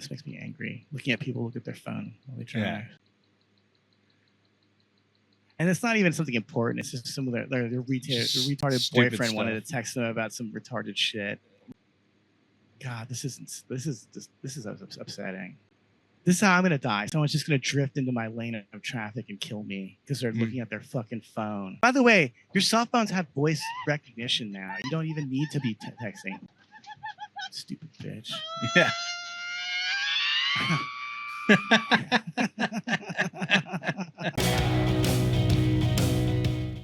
This makes me angry. Looking at people look at their phone while they drive. Yeah. And it's not even something important. It's just some of their retarded boyfriend wanted to text them about some retarded shit. God, this is upsetting. This is how I'm gonna die. Someone's just gonna drift into my lane of traffic and kill me because they're looking at their fucking phone. By the way, your cell phones have voice recognition now. You don't even need to be texting. Stupid bitch. Yeah.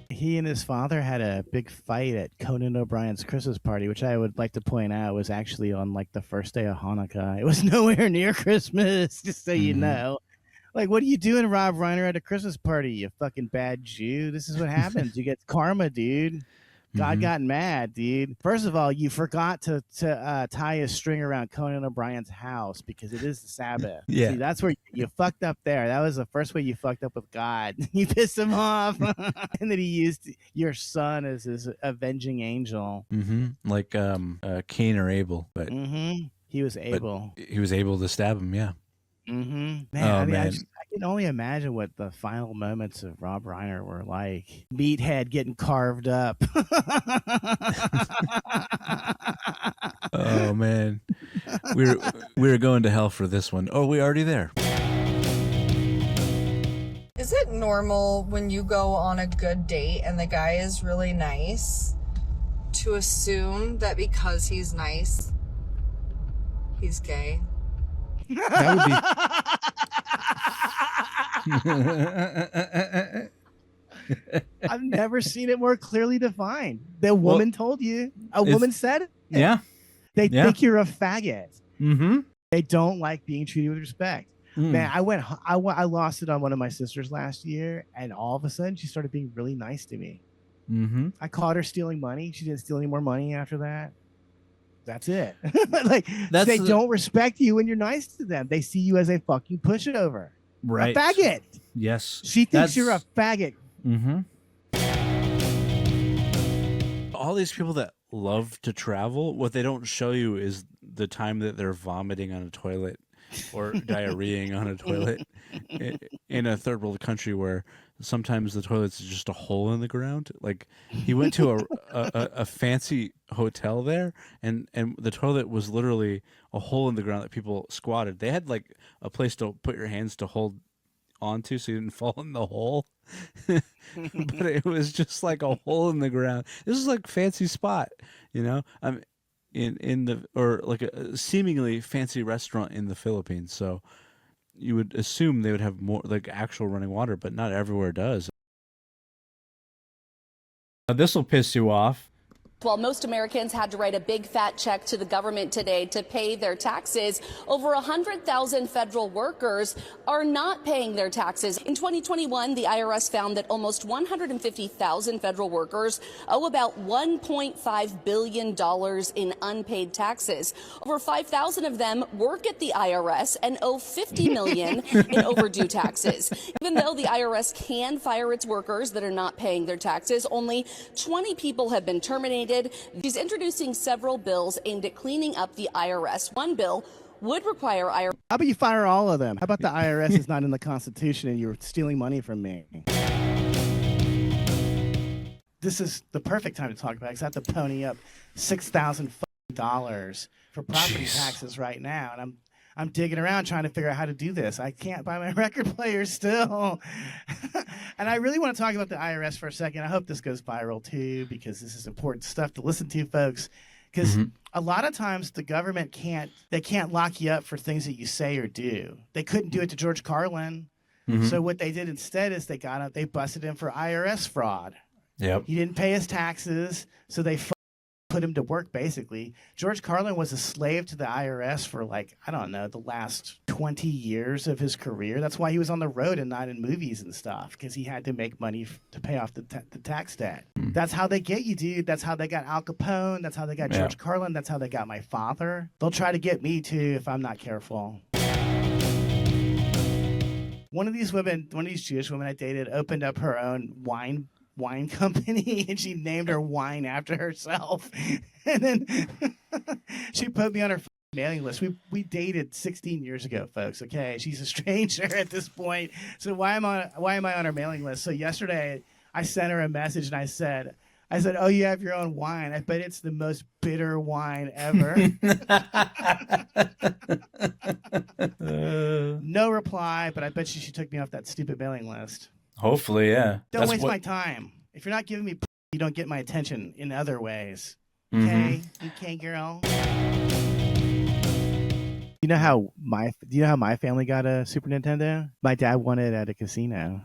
He and his father had a big fight at Conan O'Brien's Christmas party, which I would like to point out was actually on like the first day of Hanukkah. It was nowhere near Christmas, just so you know. Like, what are you doing, Rob Reiner, at a Christmas party, you fucking bad Jew? This is what happens. You get karma, dude. God got mad, dude. First of all, you forgot to tie a string around Conan O'Brien's house because it is the Sabbath. Yeah. See, that's where you fucked up there. That was the first way you fucked up with God. You pissed him off. And then he used your son as his avenging angel. Like Cain or Abel. But he was able. He was able to stab him, yeah. Man, I can only imagine what the final moments of Rob Reiner were like. Meathead getting carved up. Oh man, we're going to hell for this one. Oh, we're already there. Is it normal when you go on a good date and the guy is really nice to assume that because he's nice, he's gay? That would be. I've never seen it more clearly defined. The woman told you. A woman said it. Yeah. They think you're a faggot. They don't like being treated with respect. Man, I lost it on one of my sisters last year, and all of a sudden she started being really nice to me. I caught her stealing money. She didn't steal any more money after that. That's it. They don't respect you when you're nice to them. They see you as a fucking pushover. Right. A faggot. Yes. She thinks you're a faggot. All these people that love to travel, what they don't show you is the time that they're vomiting on a toilet or diarrheaing on a toilet in a third world country where sometimes the toilet's just a hole in the ground. Like, he went to a fancy hotel there, and the toilet was literally a hole in the ground that people squatted. They had like a place to put your hands to hold onto so you didn't fall in the hole. But it was just like a hole in the ground. This is like fancy spot, you know. I'm in the, or like a seemingly fancy restaurant in the Philippines. So you would assume they would have more like actual running water, but not everywhere does. This will piss you off. While most Americans had to write a big fat check to the government today to pay their taxes, over 100,000 federal workers are not paying their taxes. In 2021, the IRS found that almost 150,000 federal workers owe about $1.5 billion in unpaid taxes. Over 5,000 of them work at the IRS and owe $50 million in overdue taxes. Even though the IRS can fire its workers that are not paying their taxes, only 20 people have been terminated. She's introducing several bills aimed at cleaning up the IRS. One bill would require IRS. How about you fire all of them? How about the IRS is not in the Constitution and you're stealing money from me? This is the perfect time to talk about it because I have to pony up $6,000 for property taxes right now, and I'm digging around trying to figure out how to do this. I can't buy my record player still. And I really want to talk about the IRS for a second. I hope this goes viral too, because this is important stuff to listen to, folks. Because a lot of times the government can't lock you up for things that you say or do. They couldn't do it to George Carlin. So what they did instead is they busted him for IRS fraud. Yep. He didn't pay his taxes, so they put him to work, basically. George Carlin was a slave to the IRS for, like, I don't know, the last 20 years of his career. That's why he was on the road and not in movies and stuff, because he had to make money to pay off the tax debt. That's how they get you, dude. That's how they got Al Capone. That's how they got George Carlin. That's how they got my father. They'll try to get me, too, if I'm not careful. One of these Jewish women I dated opened up her own wine company, and she named her wine after herself. And then she put me on her mailing list. We dated 16 years ago, folks. Okay, she's a stranger at this point. So why am I on her mailing list? So yesterday I sent her a message and I said, "Oh, you have your own wine. I bet it's the most bitter wine ever." No reply, but I bet she took me off that stupid mailing list. Hopefully, yeah. Don't waste my time. If you're not giving me, you don't get my attention in other ways. Mm-hmm. Okay, okay, girl. Do you know how my family got a Super Nintendo? My dad won it at a casino.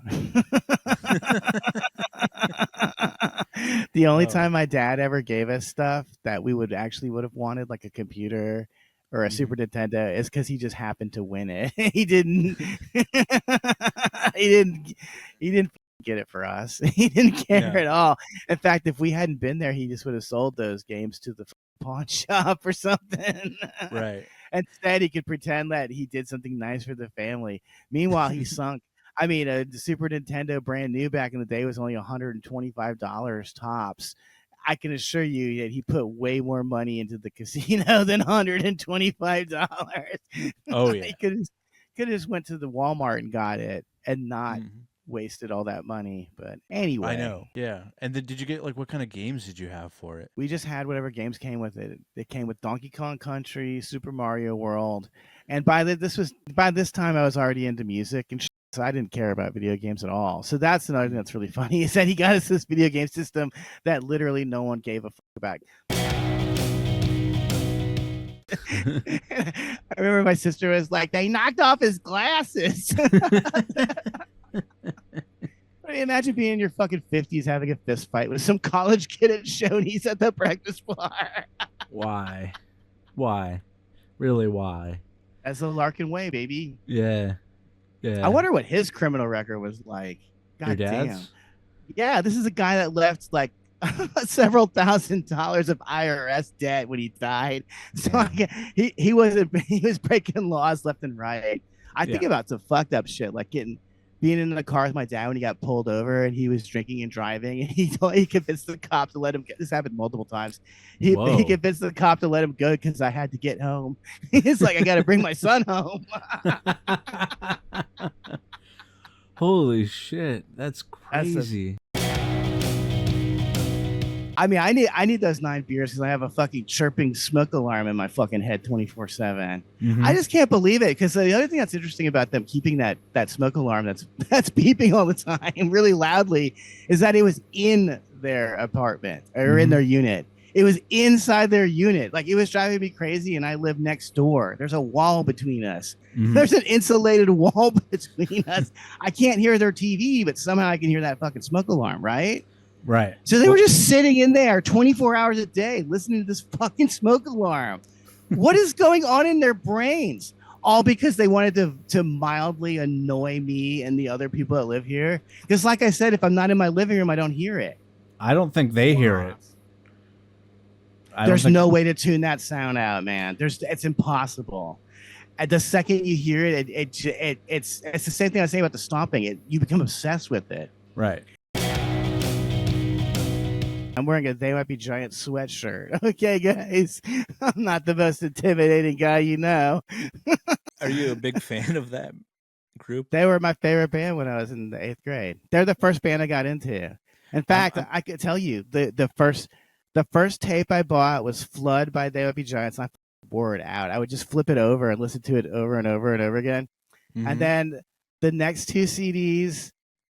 The only time my dad ever gave us stuff that we would have wanted, like a computer or a Super Nintendo, is because he just happened to win it. He didn't he didn't get it for us. He didn't care at all. In fact, if we hadn't been there, he just would have sold those games to the pawn shop or something. Right. Instead, he could pretend that he did something nice for the family. Meanwhile, he sunk. I mean, the Super Nintendo brand new back in the day was only $125 tops. I can assure you that he put way more money into the casino than $125. Oh yeah. He could have just went to the Walmart and got it and not wasted all that money. But anyway, I know. Yeah. And then did you get, like, what kind of games did you have for it? we just had whatever games came with it. It came with Donkey Kong Country, Super Mario World, and by this time I was already into music and so I didn't care about video games at all. So that's another thing that's really funny is that he got us this video game system that literally no one gave a fuck about. I remember my sister was like, "They knocked off his glasses." Imagine being in your fucking 50s having a fist fight with some college kid at Shoney's at the breakfast bar. Why? Why? Really, why? That's the Larkin way, baby. Yeah. Yeah. I wonder what his criminal record was like. Your God damn. dad's? Yeah, this is a guy that left like several $1,000s of IRS debt when he died. So he was breaking laws left and right. I think about some fucked up shit like being in the car with my dad when he got pulled over and he was drinking and driving, and he convinced the cop to let him get. This happened multiple times. He convinced the cop to let him go because I had to get home. He's like, "I got to bring my son home." Holy shit, that's crazy. I mean, I need those 9 beers because I have a fucking chirping smoke alarm in my fucking head 24/7. I just can't believe it because the other thing that's interesting about them keeping that smoke alarm that's beeping all the time really loudly is that it was in their apartment or in their unit. It was inside their unit. Like, it was driving me crazy, and I live next door. There's a wall between us. There's an insulated wall between us. I can't hear their TV, but somehow I can hear that fucking smoke alarm, right? Right. So they were just sitting in there 24 hours a day listening to this fucking smoke alarm. What is going on in their brains? All because they wanted to mildly annoy me and the other people that live here. Because like I said, if I'm not in my living room, I don't hear it. I don't think they hear it. There's no way to tune that sound out, man. It's impossible. At the second you hear it, it's the same thing I say about the stomping. You become obsessed with it. Right. I'm wearing a They Might Be Giant sweatshirt. Okay, guys. I'm not the most intimidating guy you know. Are you a big fan of that group? They were my favorite band when I was in the 8th grade. They're the first band I got into. In fact, I could tell you the first tape I bought was Flood by They Might Be Giants. I wore it out. I would just flip it over and listen to it over and over and over again. And then the next 2 CDs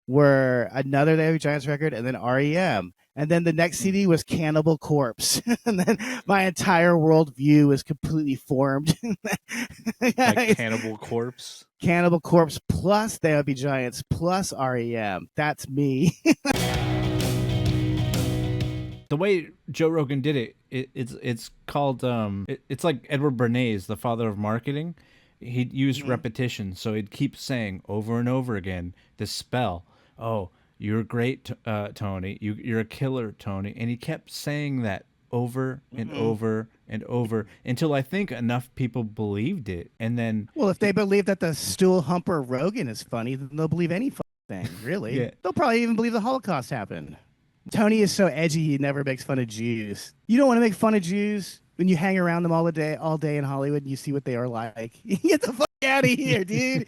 were another They Might Be Giants record and then REM. And then the next CD was Cannibal Corpse. And then my entire worldview was completely formed. Like Cannibal Corpse? Cannibal Corpse plus They Might Be Giants plus REM. That's me. The way Joe Rogan did it's called it's like Edward Bernays, the father of marketing. He'd use repetition, so he'd keep saying over and over again this spell. Oh, you're great, Tony. You're a killer, Tony. And he kept saying that over and over and over until I think enough people believed it. And then, well, if they believe that the stool humper Rogan is funny, then they'll believe any thing. Really, they'll probably even believe the Holocaust happened. Tony is so edgy, he never makes fun of Jews. You don't want to make fun of Jews? when you hang around them all day in Hollywood, and you see what they are like. Get the fuck out of here, dude.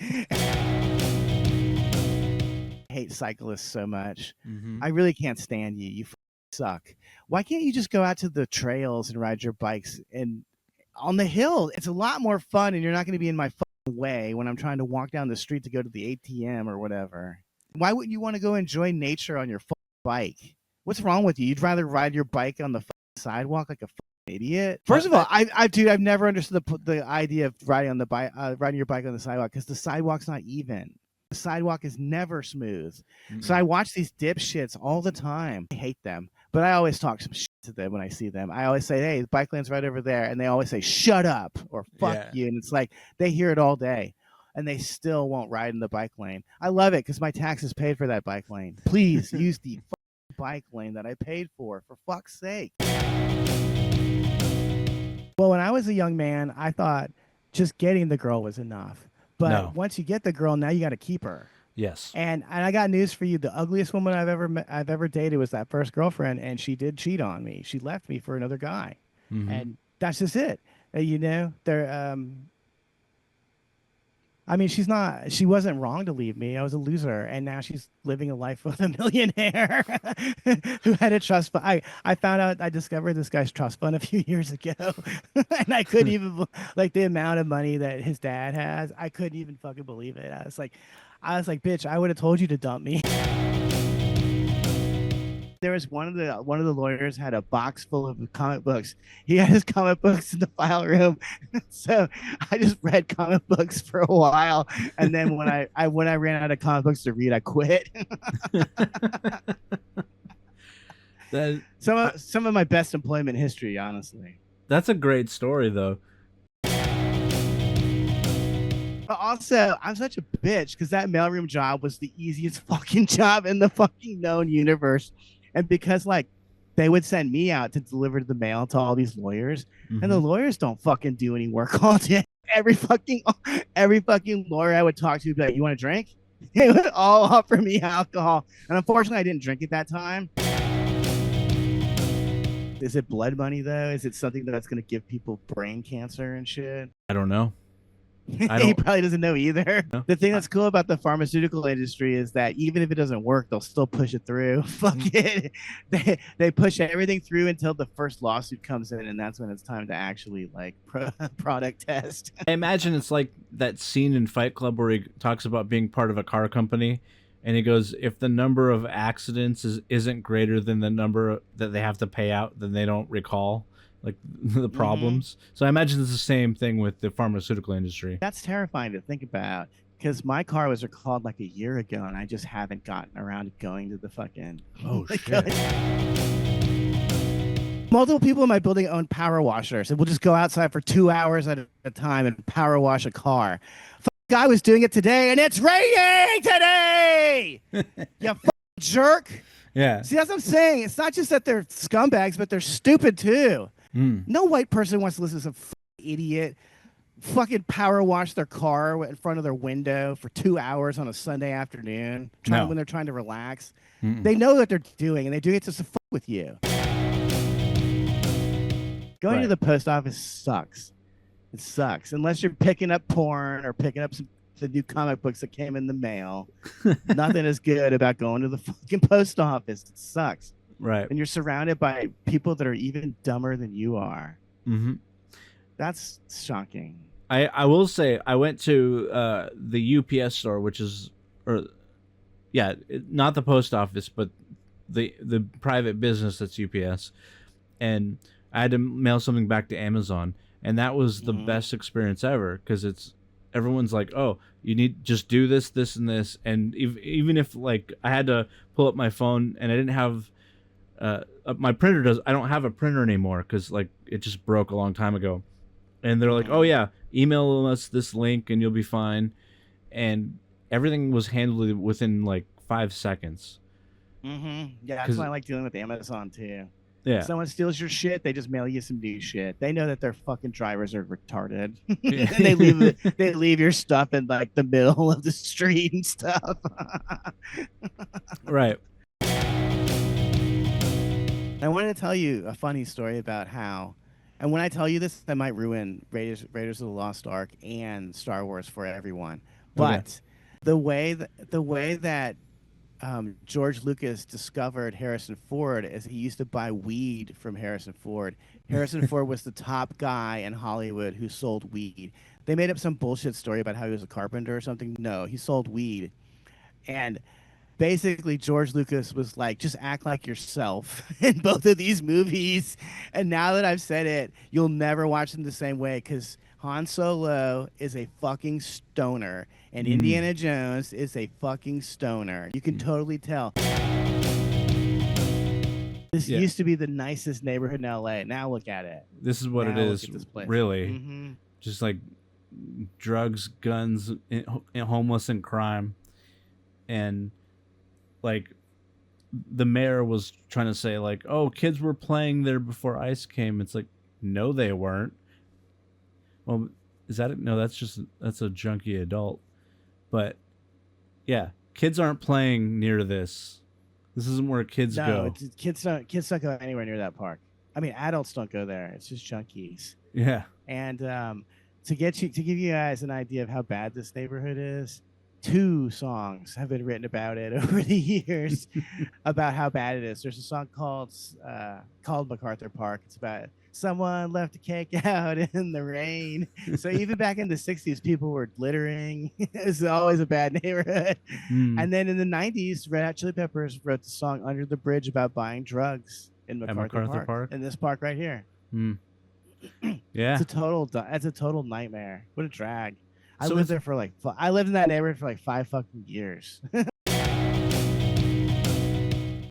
I hate cyclists so much. Mm-hmm. I really can't stand you. You suck. Why can't you just go out to the trails and ride your bikes and on the hill? It's a lot more fun, and you're not going to be in my way when I'm trying to walk down the street to go to the ATM or whatever. Why wouldn't you want to go enjoy nature on your bike? What's wrong with you? You'd rather ride your bike on the sidewalk like a idiot. First of all, I've never understood the idea of riding on the bike, riding your bike on the sidewalk, because the sidewalk's not even. The sidewalk is never smooth. Mm-hmm. So I watch these dipshits all the time. I hate them, but I always talk some shit to them when I see them. I always say, "Hey, the bike lane's right over there," and they always say, "Shut up" or "Fuck you," and it's like they hear it all day. And they still won't ride in the bike lane. I love it because my taxes paid for that bike lane. Please use the bike lane that I paid for fuck's sake. Well, when I was a young man, I thought just getting the girl was enough. But once you get the girl, now you got to keep her. Yes. And I got news for you. The ugliest woman I've ever dated was that first girlfriend, and she did cheat on me. She left me for another guy, and that's just it. You know, I mean, she wasn't wrong to leave me. I was a loser. And now she's living a life with a millionaire who had a trust fund. I discovered this guy's trust fund a few years ago. And I couldn't even, like, the amount of money that his dad has, I couldn't even fucking believe it. I was like, bitch, I would have told you to dump me. There was one of the lawyers had a box full of comic books. He had his comic books in the file room, so I just read comic books for a while, and then when I ran out of comic books to read, I quit. Some of my best employment history, honestly. That's a great story, though. But also, I'm such a bitch because that mailroom job was the easiest fucking job in the fucking known universe. And because, like, they would send me out to deliver the mail to all these lawyers, and the lawyers don't fucking do any work all day. Every fucking lawyer I would talk to would be like, "You want a drink?" They would all offer me alcohol. And unfortunately, I didn't drink at that time. Is it blood money, though? Is it something that's going to give people brain cancer and shit? I don't know. He probably doesn't know either. No. The thing that's cool about the pharmaceutical industry is that even if it doesn't work, they'll still push it through. Fuck it. They push everything through until the first lawsuit comes in, and that's when it's time to actually, like, product test. I imagine it's like that scene in Fight Club where he talks about being part of a car company, and he goes, if the number of accidents isn't greater than the number that they have to pay out, then they don't recall, like, the problems. So I imagine it's the same thing with the pharmaceutical industry. That's terrifying to think about, because my car was recalled like a year ago, and I just haven't gotten around to going to the fucking... Oh, shit. Multiple people in my building own power washers, and we'll just go outside for 2 hours at a time and power wash a car. Guy was doing it today, and it's raining today! You fucking jerk! Yeah. See, that's what I'm saying. It's not just that they're scumbags, but they're stupid, too. No white person wants to listen to some idiot fucking power wash their car in front of their window for 2 hours on a Sunday afternoon when they're trying to relax. They know what they're doing, and they do it just to fuck with you. Going to the post office sucks. It sucks. Unless you're picking up porn or picking up the new comic books that came in the mail. Nothing is good about going to the fucking post office. It sucks. Right. And you're surrounded by people that are even dumber than you are. That's shocking. I will say, I went to the UPS store, which is, not the post office, but the private business that's UPS. And I had to mail something back to Amazon. And that was the best experience ever, because everyone's like, oh, you need just do this, this, and this. And even if, like, I had to pull up my phone and I didn't have my printer I don't have a printer anymore because, like, it just broke a long time ago. And they're like, oh yeah, email us this link and you'll be fine. And everything was handled within like 5 seconds. Yeah, that's why I like dealing with Amazon too. Yeah. If someone steals your shit, they just mail you some new shit. They know that their fucking drivers are retarded. And they leave your stuff in, like, the middle of the street and stuff. Right. I wanted to tell you a funny story about how And when I tell you this, I might ruin Raiders of the Lost Ark and Star Wars for everyone. Okay. But the way that George Lucas discovered Harrison Ford is he used to buy weed from Harrison Ford. Harrison Ford was the top guy in Hollywood who sold weed. They made up some bullshit story about how he was a carpenter or something. No, he sold weed. And basically George Lucas was like, just act like yourself in both of these movies. And now that I've said it, you'll never watch them the same way because Han Solo is a fucking stoner and Indiana Jones is a fucking stoner. You can totally tell. This Yeah. used to be the nicest neighborhood in LA. Now look at it. This is what Now it look is, at this place. really. Mm-hmm. Just like drugs, guns, and homeless and crime. And like the mayor was trying to say like, oh, kids were playing there before ICE came. It's like, no, they weren't. Well, is that it? No, that's a junkie adult. But yeah, kids aren't playing near this. This isn't where kids go. Kids don't go anywhere near that park. I mean, adults don't go there. It's just junkies. Yeah. And to give you guys an idea of how bad this neighborhood is, 2 songs have been written about it over the years about how bad it is. There's a song called MacArthur Park. It's about someone left a cake out in the rain. So even back in the 60s, people were littering. It's always a bad neighborhood. And then in the 90s, Red Hot Chili Peppers wrote the song Under the Bridge about buying drugs in MacArthur Park. In this park right here. Yeah. That's a total nightmare. What a drag. I lived there for I lived in that neighborhood for like 5 fucking years.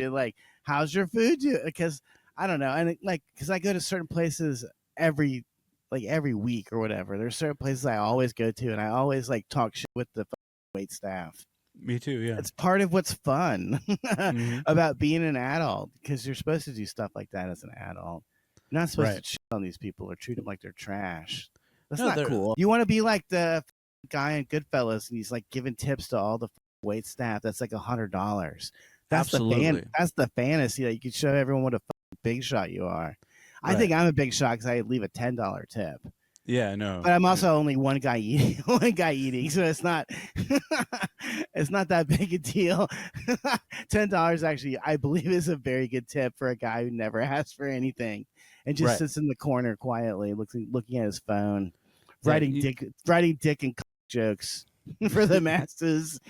Like, how's your food? Because I don't know, and because I go to certain places every week or whatever. There's certain places I always go to, and I always like talk shit with the wait staff. Me too. Yeah. It's part of what's fun about being an adult, because you're supposed to do stuff like that as an adult. You're not supposed to shit on these people or treat them like they're trash. That's not cool. You want to be like the guy in Goodfellas, and he's like giving tips to all the wait staff. That's like $100. That's that's the fantasy that you can show everyone what a big shot you are. I think I'm a big shot because I leave a $10 tip. Yeah, no. But I'm also only one guy eating, so it's not it's not that big a deal. $10 actually, I believe, is a very good tip for a guy who never asks for anything and just sits in the corner quietly, looking at his phone, writing dick and jokes for the masses.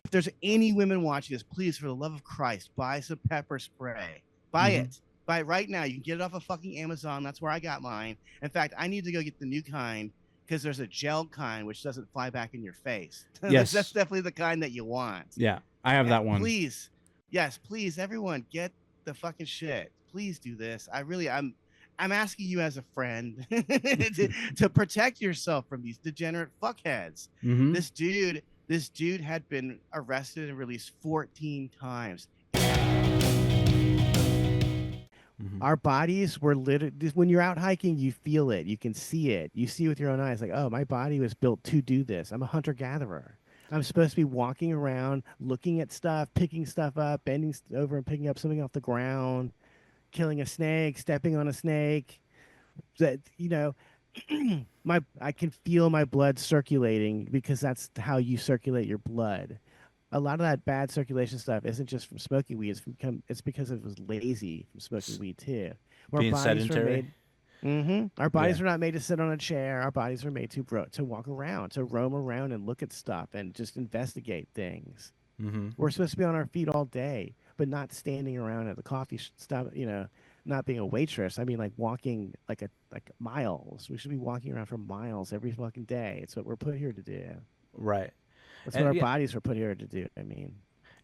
If there's any women watching this, please, for the love of Christ, buy some pepper spray. Buy it. Buy it right now. You can get it off of fucking Amazon. That's where I got mine. In fact, I need to go get the new kind because there's a gel kind which doesn't fly back in your face. Yes. That's definitely the kind that you want. Yeah, I have that one. Please, please, everyone, get the fucking shit. Please do this. I'm asking you as a friend to protect yourself from these degenerate fuckheads. This dude had been arrested and released 14 times. Our bodies were literally, when you're out hiking, you feel it. You can see it. You see with your own eyes, like, oh, my body was built to do this. I'm a hunter-gatherer. I'm supposed to be walking around, looking at stuff, picking stuff up, bending over and picking up something off the ground, killing a snake, stepping on a snake. That, I can feel my blood circulating because that's how you circulate your blood. A lot of that bad circulation stuff isn't just from smoking weed. It's because it was lazy from smoking weed too. Being sedentary. Our bodies were not made to sit on a chair. Our bodies were made to walk around, to roam around and look at stuff and just investigate things. We're supposed to be on our feet all day, but not standing around at the coffee stop. Not being a waitress. I mean, like walking like miles. We should be walking around for miles every fucking day. It's what we're put here to do. Right. That's what our bodies were put here to do. I mean,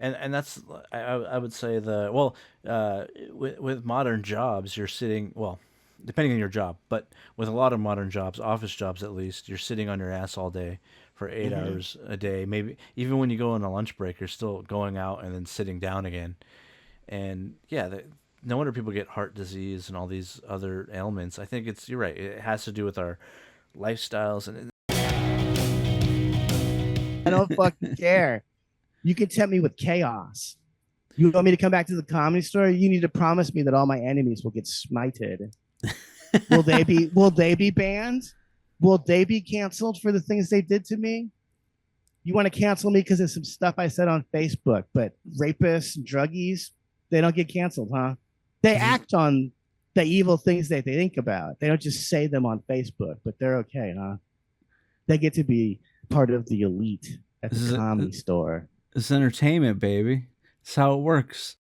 and that's I would say with modern jobs, you're sitting, well, depending on your job, but with a lot of modern jobs, office jobs at least, you're sitting on your ass all day for 8 hours a day. Maybe even when you go on a lunch break, you're still going out and then sitting down again. And no wonder people get heart disease and all these other ailments. I think you're right. It has to do with our lifestyles. And I don't fucking care. You can tempt me with chaos. You want me to come back to the Comedy Store? You need to promise me that all my enemies will get smited. Will they be banned? Will they be canceled for the things they did to me? You want to cancel me because of some stuff I said on Facebook, but rapists and druggies, they don't get canceled, huh? They act on the evil things that they think about. They don't just say them on Facebook, but they're okay, huh? They get to be part of the elite at the Comedy Store. It's entertainment, baby. It's how it works.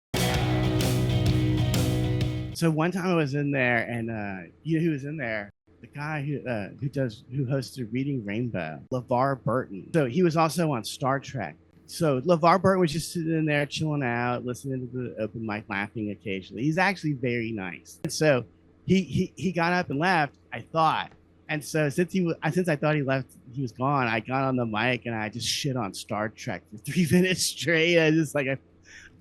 So one time I was in there, and you know who was in there? The guy who hosted Reading Rainbow, LeVar Burton. So he was also on Star Trek. So LeVar Burton was just sitting in there, chilling out, listening to the open mic, laughing occasionally. He's actually very nice. And so he got up and left, I thought. And so since I thought he left, he was gone, I got on the mic and I just shit on Star Trek for 3 minutes straight. I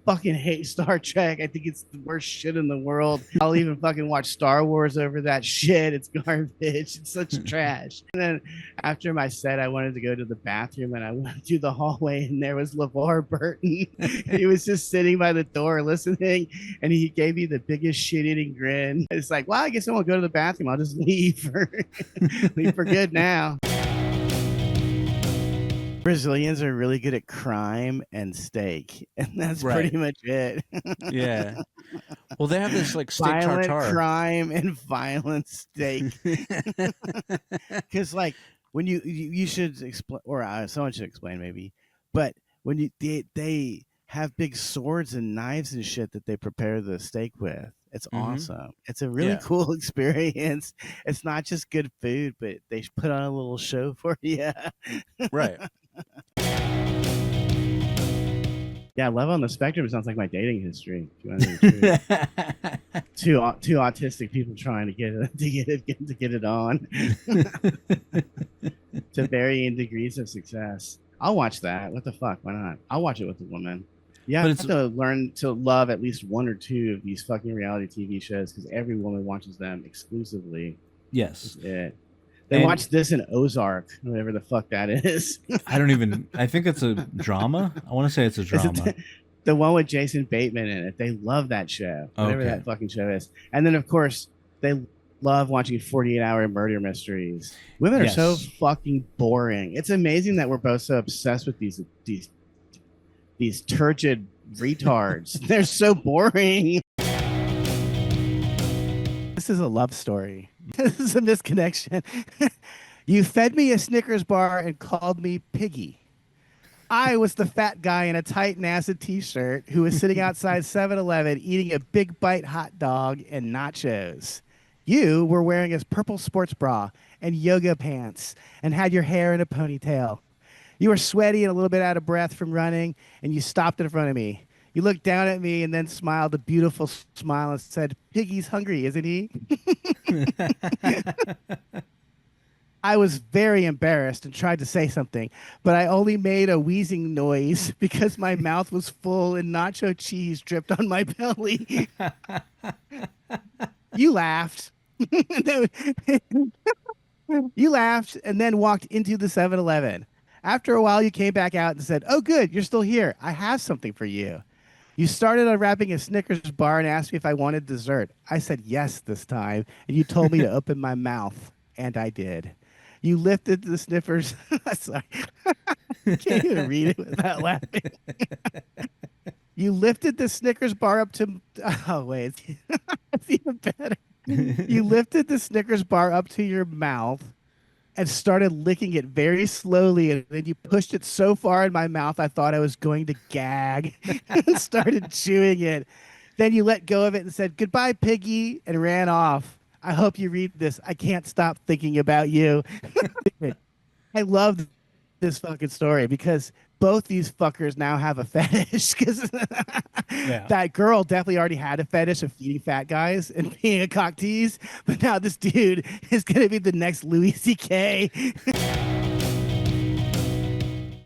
fucking hate Star Trek. I think it's the worst shit in the world. I'll even fucking watch Star Wars over that shit. It's garbage. It's such trash. And then after my set, I wanted to go to the bathroom and I went through the hallway and there was LeVar Burton. He was just sitting by the door listening and he gave me the biggest shit-eating grin. It's like, well, I guess I won't go to the bathroom. I'll just leave leave for good now. Brazilians are really good at crime and steak, and that's pretty much it. Yeah. Well, they have this like steak violent tartare. crime and violent steak. Because like when you should explain, or someone should explain maybe, but when they have big swords and knives and shit that they prepare the steak with. It's awesome. It's a really cool experience. It's not just good food, but they put on a little show for you. Right. Yeah, Love on the Spectrum sounds like my dating history. Two autistic people trying to get it on to varying degrees of success. I'll watch that. What the fuck? Why not? I'll watch it with a woman. Yeah, I have to learn to love at least one or two of these fucking reality TV shows because every woman watches them exclusively. Yes. That's it. They watch this in Ozark, whatever the fuck that is. I think it's a drama. I want to say it's a drama. The one with Jason Bateman in it. They love that show, whatever that fucking show is. And then, of course, they love watching 48-hour murder mysteries. Women are so fucking boring. It's amazing that we're both so obsessed with these turgid retards. They're so boring. This is a love story. This is a misconnection. You fed me a Snickers bar and called me Piggy. I was the fat guy in a tight and acid t-shirt who was sitting outside 7-Eleven eating a big bite hot dog and nachos. You were wearing a purple sports bra and yoga pants and had your hair in a ponytail. You were sweaty and a little bit out of breath from running, and you stopped in front of me. You looked down at me and then smiled a beautiful smile and said, Piggy's hungry, isn't he? I was very embarrassed and tried to say something, but I only made a wheezing noise because my mouth was full and nacho cheese dripped on my belly. You laughed. You laughed and then walked into the 7-Eleven. After a while, you came back out and said, oh, good, you're still here. I have something for you. You started unwrapping a Snickers bar and asked me if I wanted dessert. I said yes this time, and you told me to open my mouth, and I did. You lifted the Snickers. Sorry. I can't even read it without laughing. You lifted the Snickers bar up to... Oh, wait. It's even better. You lifted the Snickers bar up to your mouth and started licking it very slowly, and then you pushed it so far in my mouth I thought I was going to gag and started chewing it. Then you let go of it and said, goodbye, Piggy, and ran off. I hope you read this. I can't stop thinking about you. I love this fucking story because both these fuckers now have a fetish because that girl definitely already had a fetish of feeding fat guys and being a cock tease, but now this dude is going to be the next Louis C.K.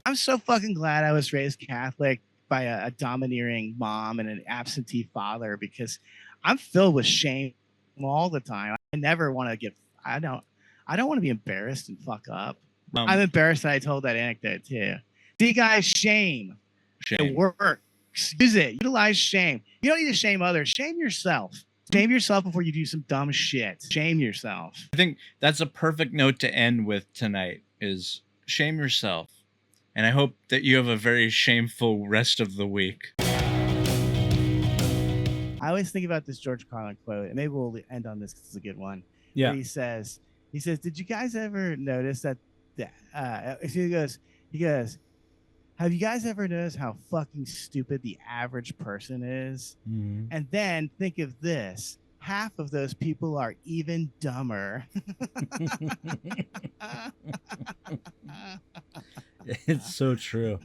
I'm so fucking glad I was raised Catholic by a domineering mom and an absentee father because I'm filled with shame all the time. I never want to I don't want to be embarrassed and fuck up. I'm embarrassed that I told that anecdote too. See, guys, shame. It works. works. Use it. Utilize shame. You don't need to shame others. Shame yourself. Shame yourself before you do some dumb shit. Shame yourself. I think that's a perfect note to end with tonight is shame yourself. And I hope that you have a very shameful rest of the week. I always think about this George Carlin quote, and maybe we'll end on this because it's a good one. Yeah. Where he says, did you guys ever notice that, he goes, have you guys ever noticed how fucking stupid the average person is? Mm-hmm. And then think of this. Half of those people are even dumber. It's so true.